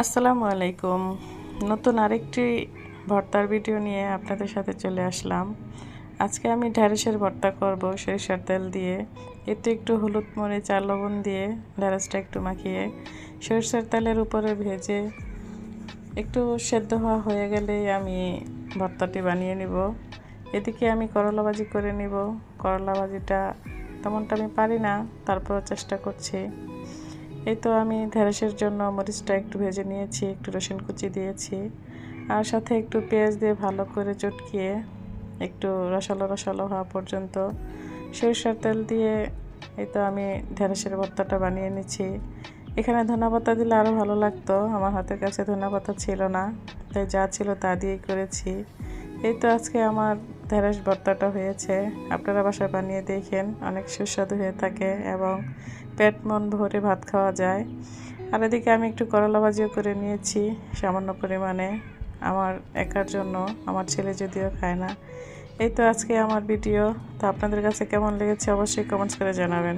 আসসালামু আলাইকুম। নতুন আরেকটি ভর্তার ভিডিও নিয়ে আপনাদের সাথে চলে আসলাম। আজকে আমি ঢেঁড়সের ভর্তা করব সরিষার তেল দিয়ে। এতে একটু হলুদ মরিচ আর লবণ দিয়ে ঢেঁড়সটা একটু মাখিয়ে সরিষার তেলের উপরে ভেজে একটু সেদ্ধ হয়ে গেলেই আমি ভর্তাটি বানিয়ে নিব। এদিকে আমি করলা ভাজি করে নিব। করলা ভাজিটা তেমনটা আমি পারি না, তারপরও চেষ্টা করছি। এই তো আমি ঢেঁড়সের জন্য মরিচটা একটু ভেজে নিয়েছি, একটু রসুন কুচি দিয়েছি, আর সাথে একটু পেঁয়াজ দিয়ে ভালো করে চটকিয়ে একটু রসালো রসালো হওয়া পর্যন্ত সরিষার তেল দিয়ে এই তো আমি ঢেঁড়সের ভর্তাটা বানিয়ে নিচ্ছি। এখানে ধনেপাতা দিলে আরও ভালো লাগতো, আমার হাতের কাছে ধনেপাতা ছিল না, তাই যা ছিল তা দিয়েই করেছি। এই তো আজকে আমার ঢেঁড়স ভর্তাটা হয়েছে। আপনারা বাসায় বানিয়ে দেখেন, অনেক সুস্বাদু হয়ে থাকে এবং পেট মন ভরে ভাত খাওয়া যায়। আর এদিকে আমি একটু করলা ভাজিও করে নিয়েছি সামান্য পরিমাণে, আমার একার জন্য, আমার ছেলে যদিও খায় না। এই তো আজকে আমার ভিডিও। তো আপনাদের কাছে কেমন লেগেছে অবশ্যই কমেন্টস করে জানাবেন।